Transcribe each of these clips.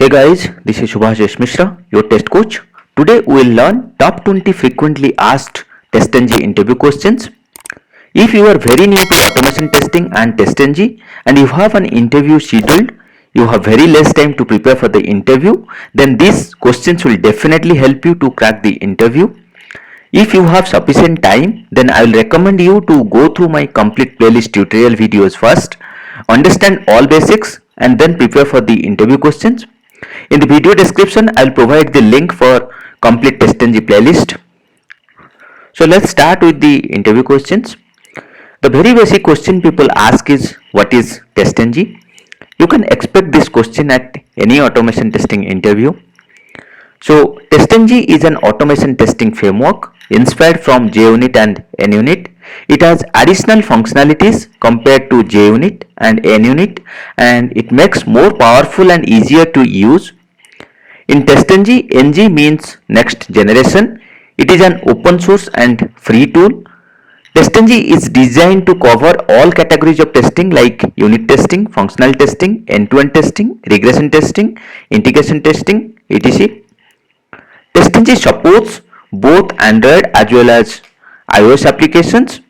Hey guys, this is Subhash Mishra, your test coach. Today we will learn top 20 frequently asked TestNG interview questions. If you are very new to automation testing and TestNG and you have an interview scheduled, you have very less time to prepare for the interview, then these questions will definitely help you to crack the interview. If you have sufficient time, then I will recommend you to go through my complete playlist tutorial videos first, understand all basics and then prepare for the interview questions. In the video description, I will provide the link for complete TestNG playlist. So let's start with the interview questions. The very basic question people ask is, what is TestNG? You can expect this question at any automation testing interview. So TestNG is an automation testing framework inspired from JUnit and NUnit. It has additional functionalities compared to JUnit and NUnit, and it makes more powerful and easier to use. In TestNG, NG means next generation. It is an open source and free tool. TestNG is designed to cover all categories of testing like unit testing, functional testing, end-to-end testing, regression testing, integration testing, etc. TestNG supports both Android as well as iOS applications.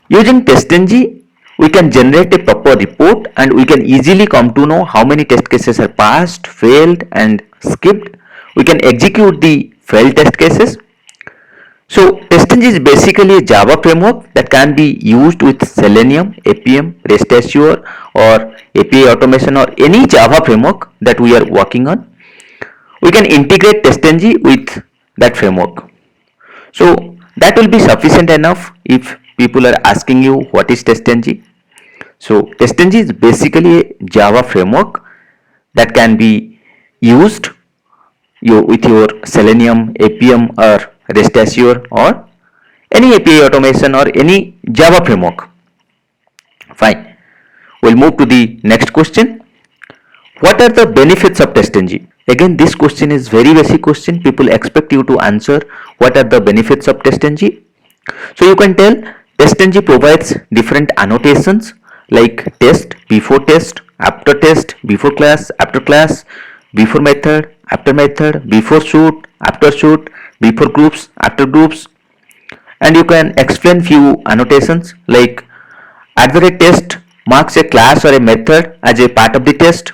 Using TestNG, we can generate a proper report and we can easily come to know how many test cases are passed, failed and skipped. We can execute the failed test cases. So TestNG is basically a Java framework that can be used with Selenium, APM, REST Assure or API automation or any Java framework that we are working on. We can integrate TestNG with that framework. So that will be sufficient enough if people are asking you what is TestNG. So TestNG is basically a Java framework that can be used with your Selenium, APM or REST Assure or any API automation or any Java framework. Fine. We'll move to the next question. What are the benefits of TestNG? Again, this question is very basic question. People expect you to answer what are the benefits of TestNG. So you can tell TestNG provides different annotations like test, before test, after test, before class, after class, before method, after method, before shoot, after shoot, before groups, after groups. And you can explain few annotations like @test marks a class or a method as a part of the test.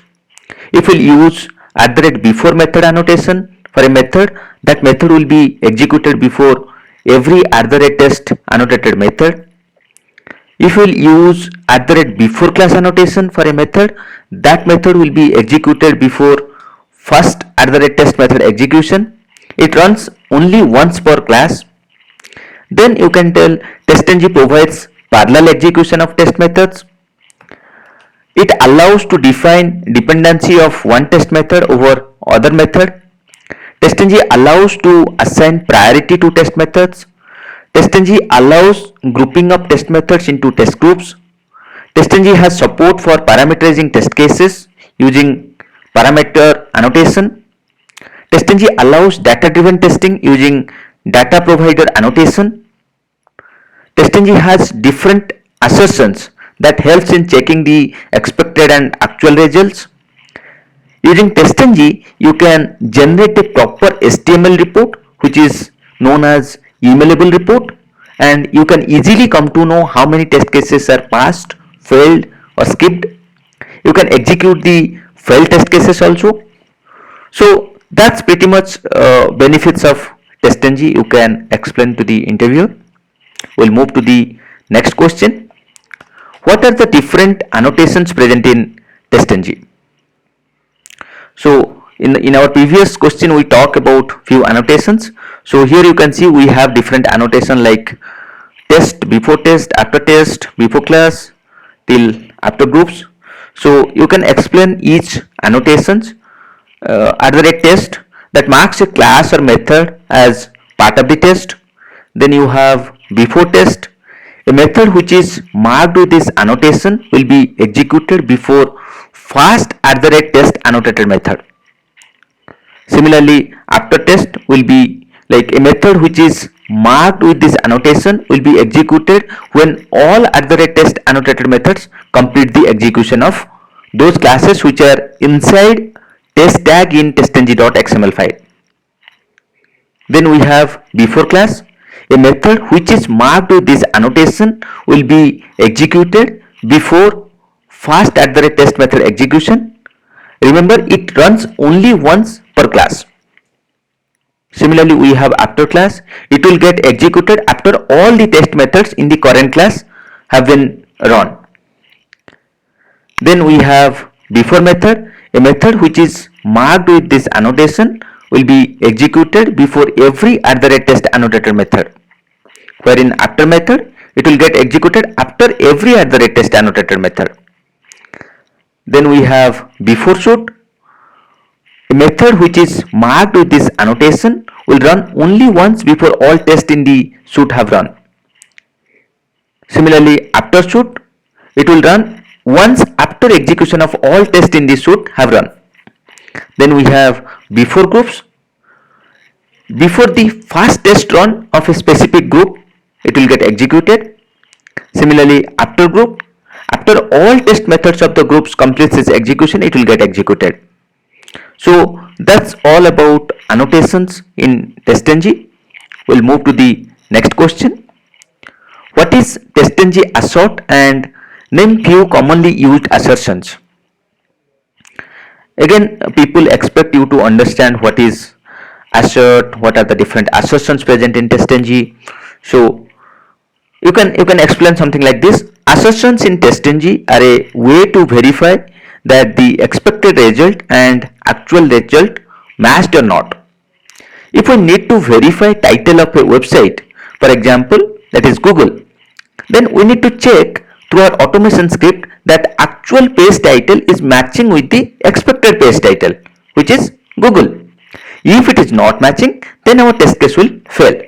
If we use @before method annotation for a method, that method will be executed before every @test annotated method. If we use @before class annotation for a method, that method will be executed before first @test method execution. It runs only once per class. Then you can tell TestNG provides parallel execution of test methods. It allows to define dependency of one test method over other method. TestNG allows to assign priority to test methods. TestNG allows grouping of test methods into test groups. TestNG has support for parameterizing test cases using parameter annotation. TestNG allows data-driven testing using data provider annotation. TestNG has different assertions that helps in checking the expected and actual results. Using TestNG, you can generate a proper HTML report which is known as emailable report, and you can easily come to know how many test cases are passed, failed or skipped. You can execute the failed test cases also. So that's pretty much benefits of TestNG you can explain to the interviewer. We'll move to the next question. What are the different annotations present in TestNG? So in our previous question we talked about few annotations. So here you can see we have different annotation like test, before test, after test, before class till after groups. So you can explain each annotations. @test that marks a class or method as part of the test. Then you have before test. A method which is marked with this annotation will be executed before first @test annotated method. Similarly, after test will be like a method which is marked with this annotation will be executed when all @test annotated methods complete the execution of those classes which are inside test tag in testng.xml file. Then we have before class, a method which is marked with this annotation will be executed before first @test method execution. Remember, it runs only once per class. Similarly, we have after class, it will get executed after all the test methods in the current class have been run. Then we have before method, a method which is marked with this annotation will be executed before every @test annotator method, wherein after method it will get executed after every @test annotator method. Then we have before shoot, a method which is marked with this annotation will run only once before all tests in the shoot have run. Similarly, after shoot, it will run once after execution of all tests in the shoot have run. Then we have before groups. Before the first test run of a specific group, it will get executed. Similarly, after group, after all test methods of the groups completes its execution, it will get executed. So that's all about annotations in TestNG. We'll move to the next question. What is TestNG assert, and name few commonly used assertions. Again, people expect you to understand what is assert, what are the different assertions present in TestNG. So you can explain something like this. Assertions in TestNG are a way to verify that the expected result and actual result matched or not. If we need to verify title of a website, for example, that is Google, then we need to check through our automation script that actual page title is matching with the expected page title, which is Google. If it is not matching, then our test case will fail.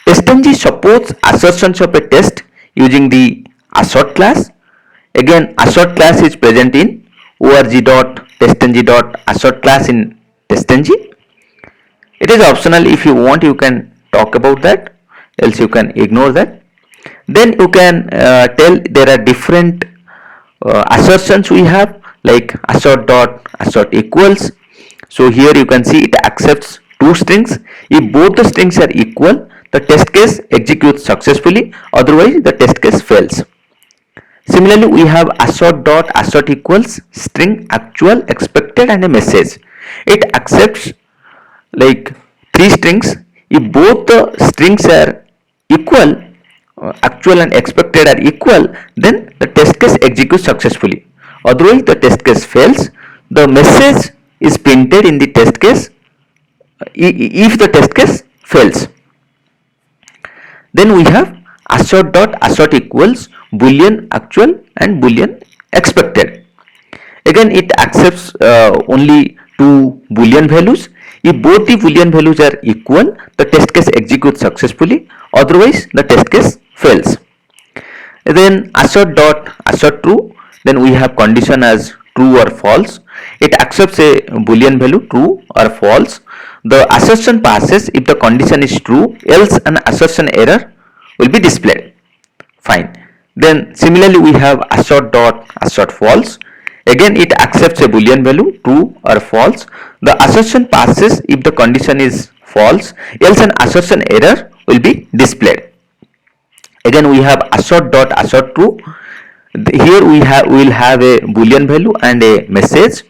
TestNG supports assertions of a test using the assert class. Again, assert class is present in org.testng.assert class in TestNG. It is optional. If you want, you can talk about that, else you can ignore that. Then you can tell there are different assertions we have, like assert equals. So here you can see it accepts two strings. If both the strings are equal, the test case executes successfully, otherwise the test case fails. Similarly, we have assert equals string actual, expected and a message. It accepts like three strings. If both the strings are equal, actual and expected are equal, then the test case executes successfully, otherwise the test case fails. The message is printed in the test case if the test case fails. Then we have assert equals boolean actual and boolean expected. Again, it accepts only two boolean values. If both the boolean values are equal, the test case executes successfully, otherwise the test case fails. Then assert true, then we have condition as true or false. It accepts a boolean value true or false. The assertion passes if the condition is true, else an assertion error will be displayed. Fine. Then similarly we have assert false. Again, it accepts a boolean value true or false. The assertion passes if the condition is false, else an assertion error will be displayed. Again, we have assert true. Here we will have a boolean value and a message.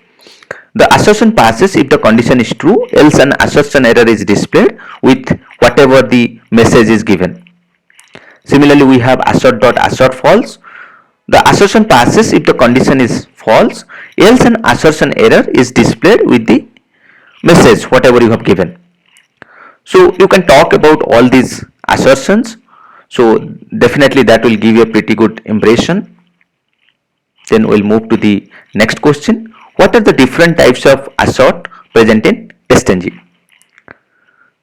The assertion passes if the condition is true, else an assertion error is displayed with whatever the message is given. Similarly, we have assert false. The assertion passes if the condition is false, else an assertion error is displayed with the message whatever you have given. So you can talk about all these assertions. So definitely that will give you a pretty good impression. Then we'll move to the next question. What are the different types of assert present in TestNG?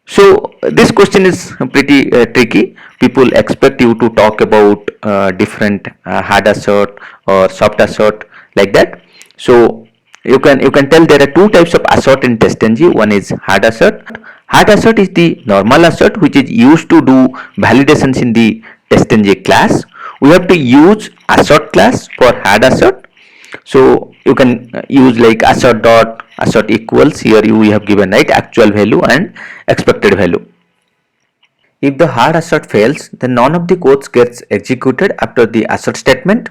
So this question is pretty tricky. People expect you to talk about different hard assert or soft assert like that. So you can tell there are two types of assert in TestNG. One is hard assert. Hard assert is the normal assert which is used to do validations in the TestNG class. We have to use assert class for hard assert. So you can use like assert dot assert equals. Here you have given right actual value and expected value. If the hard assert fails, then none of the codes gets executed after the assert statement.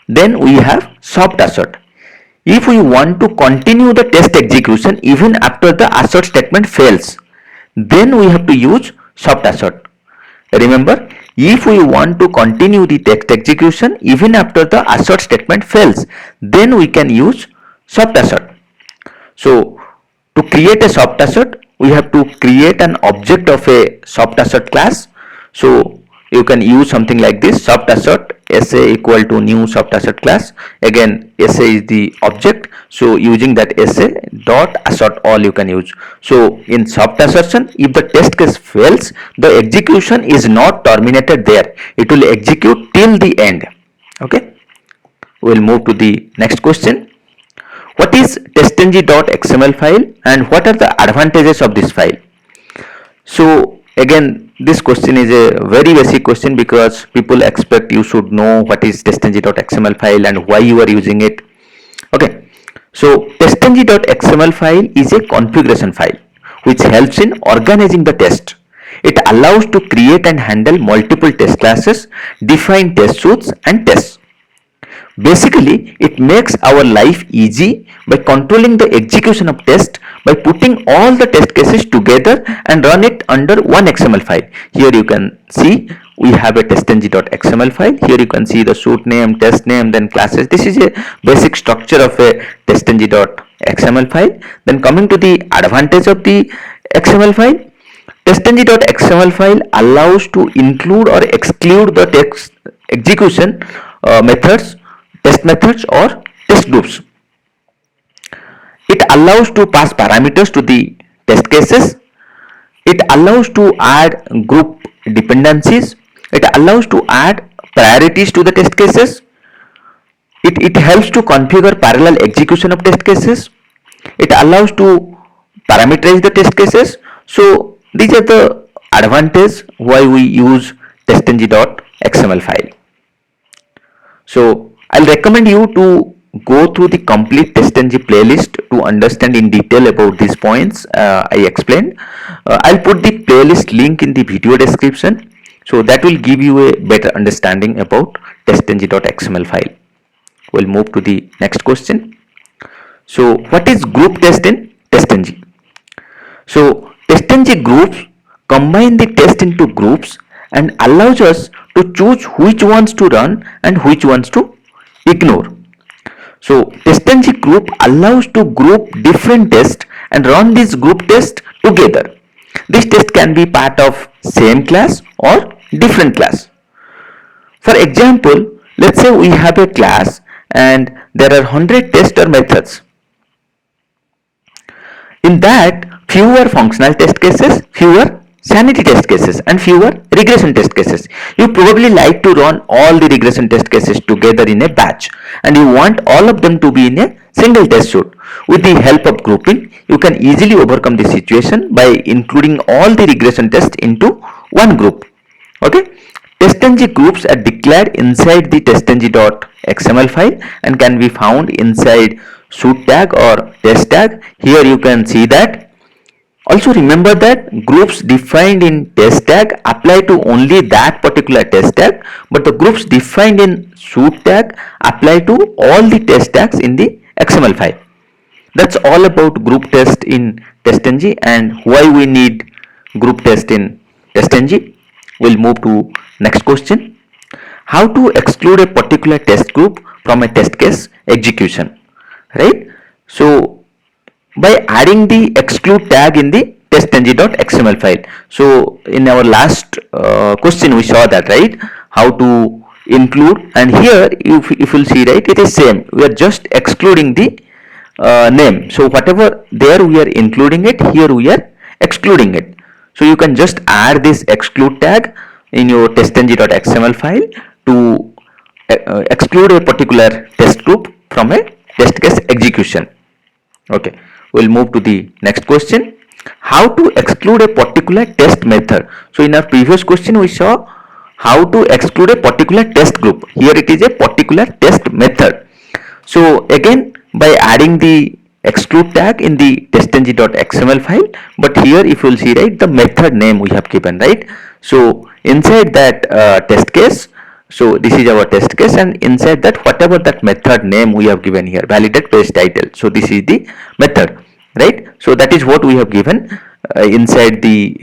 Then we have soft assert. If we want to continue the test execution even after the assert statement fails, then we have to use soft assert. Remember, if we want to continue the text execution even after the assert statement fails, then we can use soft assert. So to create a soft assert, we have to create an object of a soft assert class. So you can use something like this: soft assert sa equal to new soft assert class. Again, sa is the object, so using that sa dot assert all you can use. So in soft assertion, if the test case fails, the execution is not terminated there, it will execute till the end. Okay, we'll move to the next question. What is testng.xml file and what are the advantages of this file? So again, this question is a very basic question because people expect you should know what is testng.xml file and why you are using it. Okay, so testng.xml file is a configuration file which helps in organizing the test. It allows to create and handle multiple test classes, define test suites and tests. Basically, it makes our life easy by controlling the execution of test by putting all the test cases together and run it under one XML file. Here you can see we have a testng.xml file. Here you can see the suite name, test name, then classes. This is a basic structure of a testng.xml file. Then coming to the advantage of the XML file, testng.xml file allows to include or exclude the text execution methods, test methods or test groups. It allows to pass parameters to the test cases. It allows to add group dependencies. It allows to add priorities to the test cases. It helps to configure parallel execution of test cases. It allows to parameterize the test cases. So these are the advantages why we use testng.xml file. So I'll recommend you to go through the complete TestNG playlist to understand in detail about these points I explained. I'll put the playlist link in the video description, so that will give you a better understanding about testng.xml file. We'll move to the next question. So what is group test in TestNG? So TestNG groups combine the test into groups and allows us to choose which ones to run and which ones to ignore. So TestNG group allows to group different tests and run this group test together. This test can be part of same class or different class. For example, let's say we have a class and there are 100 tester methods. In that, fewer functional test cases, fewer sanity test cases and fewer regression test cases. You probably like to run all the regression test cases together in a batch and you want all of them to be in a single test suite. With the help of grouping, you can easily overcome the situation by including all the regression tests into one group. Okay, TestNG groups are declared inside the testng.xml file and can be found inside suite tag or test tag. Here you can see that. Also remember that groups defined in test tag apply to only that particular test tag, but the groups defined in suite tag apply to all the test tags in the XML file. That's all about group test in TestNG and why we need group test in TestNG. We'll move to next question. How to exclude a particular test group from a test case execution, right? So by adding the exclude tag in the testng.xml file. So in our last question we saw that, right, how to include, and here if you'll see, right, it is same. We are just excluding the name. So whatever there we are including it, here we are excluding it. So you can just add this exclude tag in your testng.xml file to exclude a particular test group from a test case execution. Okay, we'll move to the next question. How to exclude a particular test method? So in our previous question we saw how to exclude a particular test group. Here it is a particular test method. So again, by adding the exclude tag in the testng.xml file, but here if you will see, right, the method name we have given, right. So inside that test case, so this is our test case, and inside that whatever that method name we have given here, validate page title, so this is the method, right. So that is what we have given inside the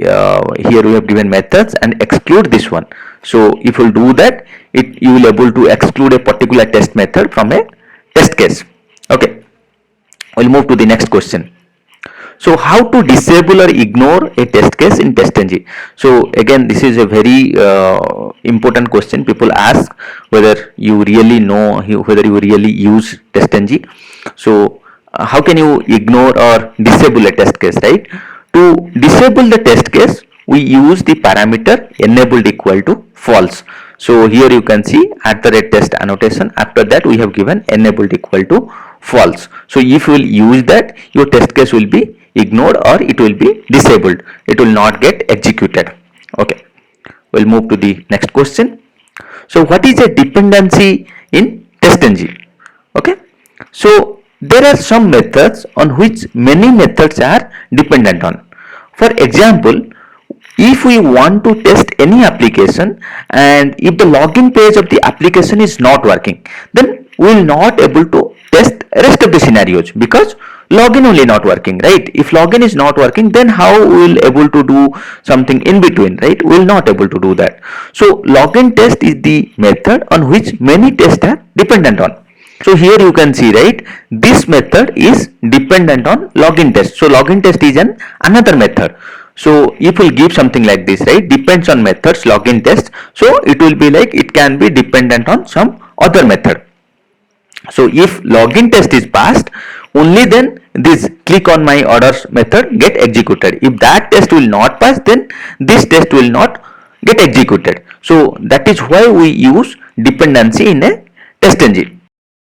here we have given methods and exclude this one. So if you will do that, you will able to exclude a particular test method from a test case. Okay, we'll move to the next question. So how to disable or ignore a test case in TestNG? So again, this is a very important question. People ask whether you really know, whether you really use TestNG. So how can you ignore or disable a test case, right? To disable the test case, we use the parameter enabled equal to false. So here you can see @test annotation. After that we have given enabled equal to false. So if you will use that, your test case will be ignored or it will be disabled. It will not get executed. Okay, we'll move to the next question. So what is a dependency in TestNG? Okay, so there are some methods on which many methods are dependent on. For example, if we want to test any application and if the login page of the application is not working, then we will not able to test rest of the scenarios because login only not working, right? If login is not working, then how we will able to do something in between, right? We will not able to do that. So login test is the method on which many tests are dependent on. So here you can see, right, this method is dependent on login test. So login test is another method. So if we give something like this, right, depends on methods login test, so it will be like it can be dependent on some other method. So if login test is passed, only then this click on my orders method get executed. If that test will not pass, then this test will not get executed. So that is why we use dependency in a TestNG.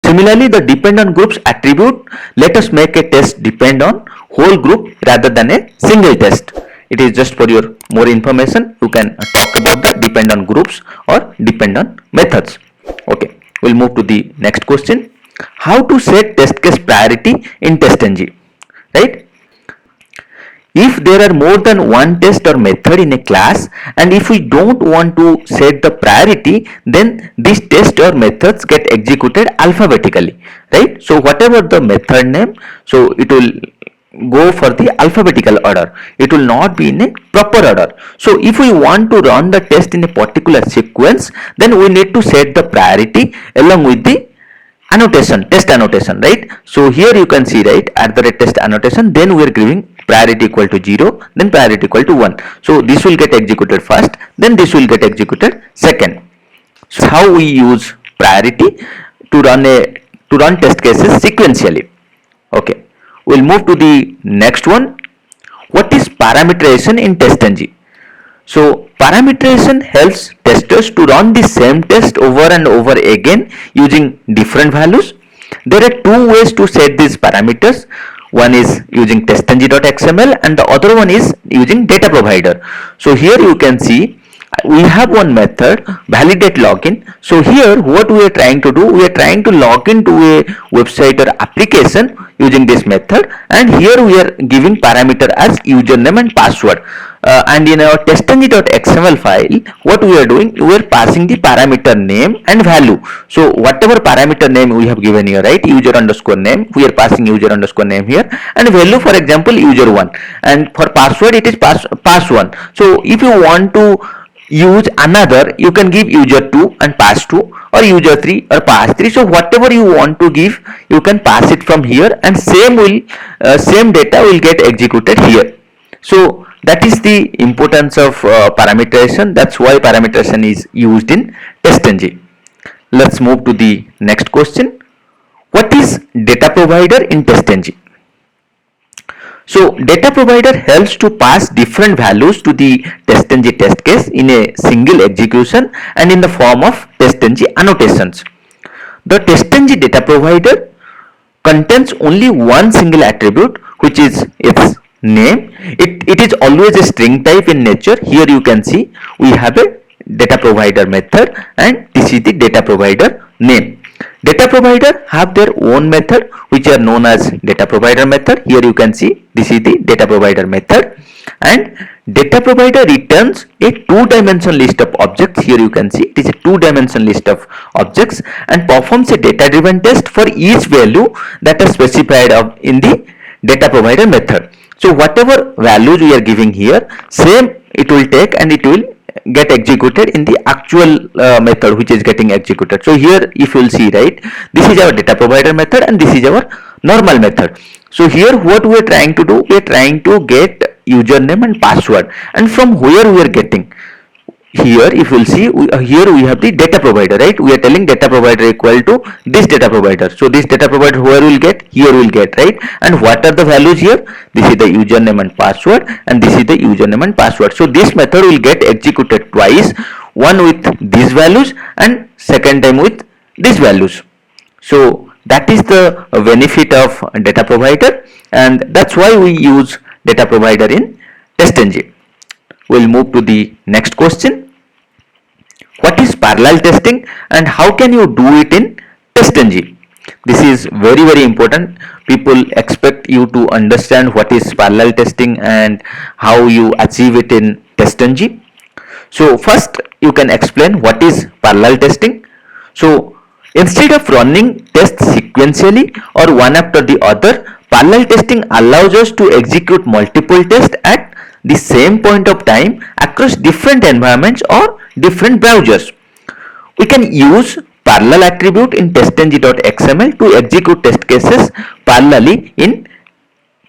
Similarly, the depend on groups attribute let us make a test depend on whole group rather than a single test. It is just for your more information. You can talk about the depend on groups or depend on methods. Okay, we'll move to the next question. How to set test case priority in TestNG, right? If there are more than one test or method in a class, and if we don't want to set the priority, then these tests or methods get executed alphabetically, right? So whatever the method name, so it will go for the alphabetical order. It will not be in a proper order. So if we want to run the test in a particular sequence, then we need to set the priority along with the annotation, test annotation, right? So here you can see, right, @test annotation, then we are giving priority equal to 0, then priority equal to 1. So this will get executed first, then this will get executed second. So how we use priority to run test cases sequentially. Okay, we'll move to the next one. What is parameterization in TestNG? So parameterization helps testers to run the same test over and over again using different values. There are two ways to set these parameters. One is using testng.xml and the other one is using data provider. So here you can see we have one method validate login. So here what we are trying to do, we are trying to log into a website or application using this method, and here we are giving parameter as username and password. And in our testng.xml file, what we are doing, we are passing the parameter name and value. So whatever parameter name we have given here, right, user underscore name, we are passing user underscore name here, and value, for example, user1, and for password it is pass1. So if you want to use another, you can give user2 and pass2, or user3 or pass3. So whatever you want to give, you can pass it from here, and same data will get executed here. So that is the importance of parameterization. That's why parameterization is used in TestNG. Let's move to the next question. What is data provider in TestNG? So data provider helps to pass different values to the TestNG test case in a single execution and in the form of TestNG annotations. The TestNG data provider contains only one single attribute, which is its name. It is always a string type in nature. Here you can see we have a data provider method and this is the data provider name. Data provider have their own method which are known as data provider method. Here you can see this is the data provider method, and data provider returns a two-dimensional list of objects. Here you can see it is a two-dimensional list of objects and performs a data-driven test for each value that is specified in the data provider method. So whatever values we are giving here, same it will take and it will get executed in the actual method which is getting executed. So here if you will see, right, this is our data provider method and this is our normal method. So here what we are trying to do, we are trying to get username and password, and from where we are getting. Here if you will see, here we have the data provider, right? We are telling data provider equal to this data provider. So this data provider where will get, here will get, right? And what are the values here? This is the username and password, and this is the username and password. So this method will get executed twice, one with these values and second time with these values. So that is the benefit of data provider, and that's why we use data provider in TestNG. We'll move to the next question. What is parallel testing and how can you do it in TestNG? This is very important. People expect you to understand what is parallel testing and how you achieve it in TestNG. So first you can explain what is parallel testing. So instead of running tests sequentially or one after the other, parallel testing allows us to execute multiple tests at the same point of time across different environments or different browsers. We can use parallel attribute in testng.xml to execute test cases parallelly in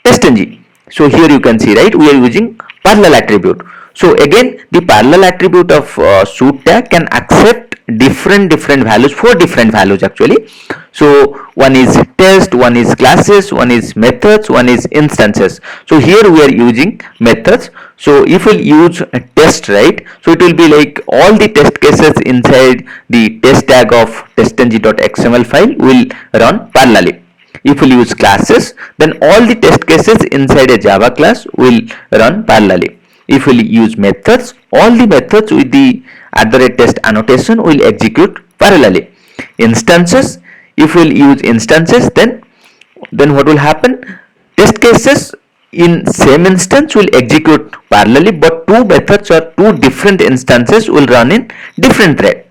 TestNG. So here you can see, right, we are using parallel attribute. So again, the parallel attribute of shoot tag can accept different values, 4 different values actually. So one is test, one is classes, one is methods, one is instances. So here we are using methods. So if we use a test, right, so it will be like all the test cases inside the test tag of testng.xml file will run parallelly. If we use classes, then all the test cases inside a Java class will run parallelly. If we use methods, all the methods with the @test annotation will execute parallelly. Instances, if we use instances, then what will happen? Test cases in same instance will execute parallelly, but two methods or two different instances will run in different thread.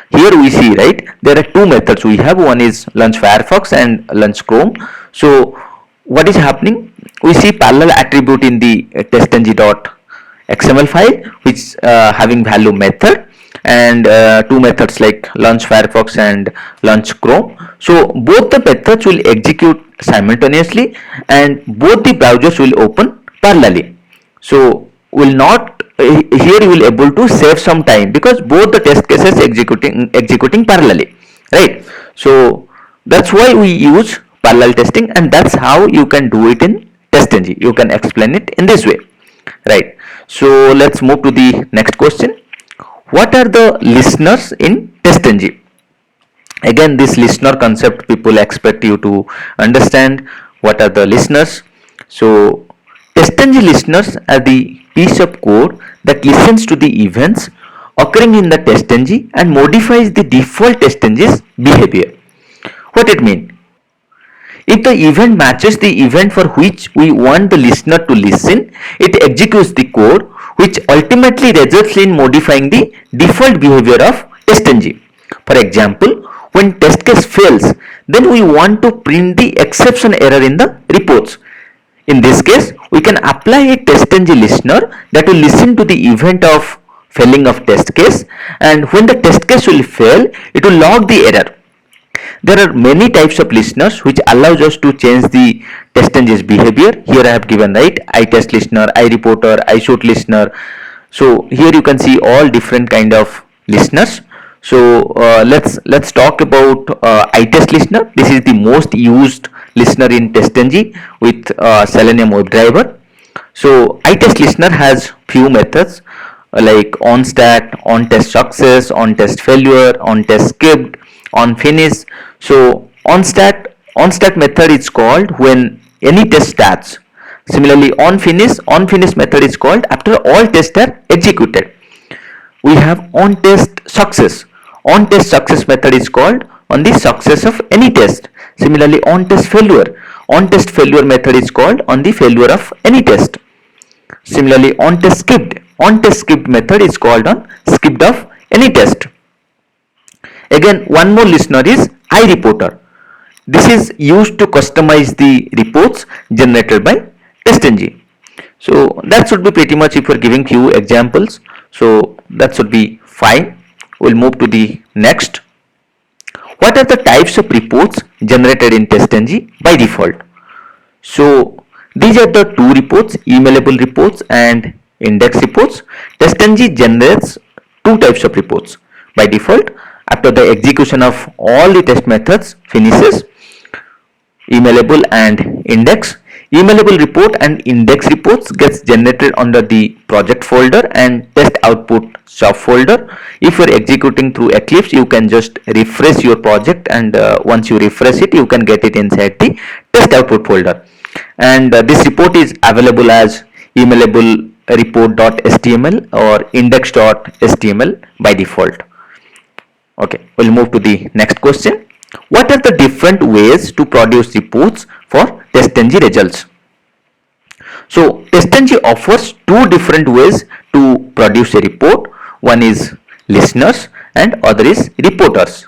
Here we see, right, there are two methods we have. One is launch Firefox and launch Chrome. So what is happening? We see parallel attribute in the testng.xml file which having value method, and two methods like launch Firefox and launch Chrome. So both the methods will execute simultaneously and both the browsers will open parallelly. So will not here you will able to save some time because both the test cases executing parallelly, right? So that's why we use parallel testing, and that's how you can do it in TestNG. You can explain it in this way, right? So let's move to the next question. What are the listeners in TestNG? Again, this listener concept people expect you to understand. What are the listeners? So TestNG listeners are the piece of code that listens to the events occurring in the TestNG and modifies the default TestNG's behavior. What it means? If the event matches the event for which we want the listener to listen, it executes the code which ultimately results in modifying the default behavior of TestNG. For example, when test case fails, then we want to print the exception error in the reports. In this case, we can apply a TestNG listener that will listen to the event of failing of test case, and when the test case will fail, it will log the error. There are many types of listeners which allows us to change the TestNG's behavior. Here I have given, right, iTest listener, iReporter, iShoot listener. So here you can see all different kind of listeners. So let's talk about iTest listener. This is the most used listener in TestNG with Selenium WebDriver. So iTest listener has few methods like onStat, onTest success, onTest failure, onTest skipped, onFinish. So onStat method is called when any test starts. Similarly, onFinish method is called after all tests are executed. We have onTest success. OnTest success method is called on the success of any test. Similarly, on test failure. On test failure method is called on the failure of any test. Similarly, on test skipped. On test skipped method is called on skipped of any test. Again, one more listener is iReporter. This is used to customize the reports generated by TestNG. So that should be pretty much if we're giving few examples. So that should be fine. We'll move to the next. What are the types of reports generated in TestNG by default? So these are the two reports, emailable reports and index reports. TestNG generates two types of reports by default. After the execution of all the test methods finishes, emailable and index. Emailable report and index reports gets generated under the project folder and test output subfolder. If you're executing through Eclipse, you can just refresh your project, and once you refresh it, you can get it inside the test output folder. And this report is available as emailable report.html or index.html by default. Okay, we'll move to the next question. What are the different ways to produce reports for TestNG results? So TestNG offers two different ways to produce a report. One is listeners and other is reporters.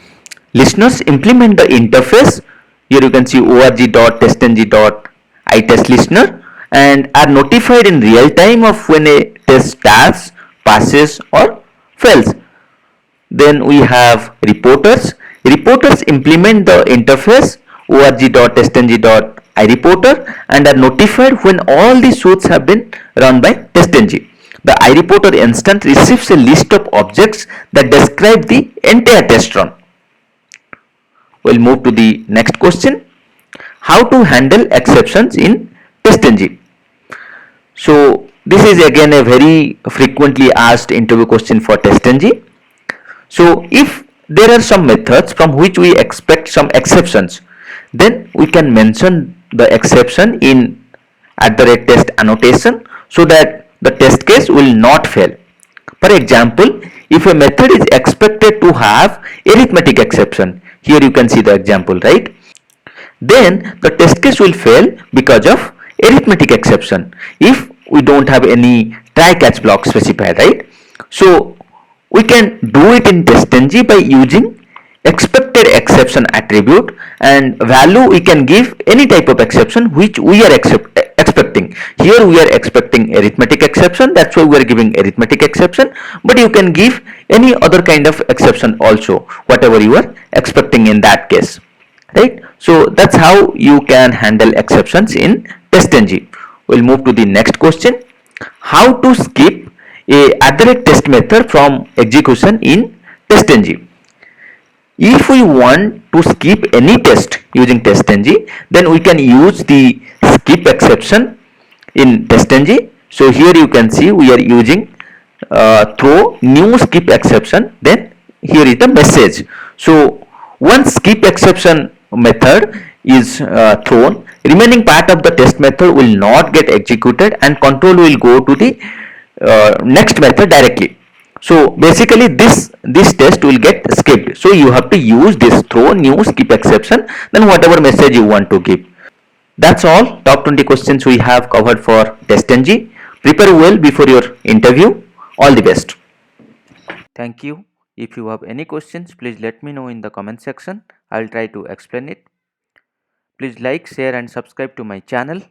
Listeners implement the interface. Here you can see org.testng.itestListener and are notified in real time of when a test starts, passes or fails. Then we have reporters. Reporters implement the interface org.testng.iReporter and are notified when all the suites have been run by TestNG. The iReporter instance receives a list of objects that describe the entire test run. We'll move to the next question. How to handle exceptions in TestNG? So this is again a very frequently asked interview question for TestNG. So if there are some methods from which we expect some exceptions, then we can mention the exception in @test annotation so that the test case will not fail. For example, if a method is expected to have arithmetic exception, here you can see the example, right? Then the test case will fail because of arithmetic exception if we don't have any try catch block specified, right? So we can do it in TestNG by using expected exception attribute, and value we can give any type of exception which we are expecting. Here we are expecting arithmetic exception, that's why we are giving arithmetic exception, but you can give any other kind of exception also, whatever you are expecting in that case, right? So that's how you can handle exceptions in TestNG. We'll move to the next question. How to skip a @test method from execution in TestNG? If we want to skip any test using TestNG, then we can use the skip exception in TestNG. So here you can see we are using throw new skip exception, then here is the message. So once skip exception method is thrown, remaining part of the test method will not get executed and control will go to the next method directly. So basically this test will get skipped. So you have to use this throw new skip exception, then whatever message you want to give. That's all top 20 questions we have covered for TestNG. Prepare well before your interview. All the best. Thank you. If you have any questions, please let me know in the comment section. I'll try to explain it. Please like, share and subscribe to my channel.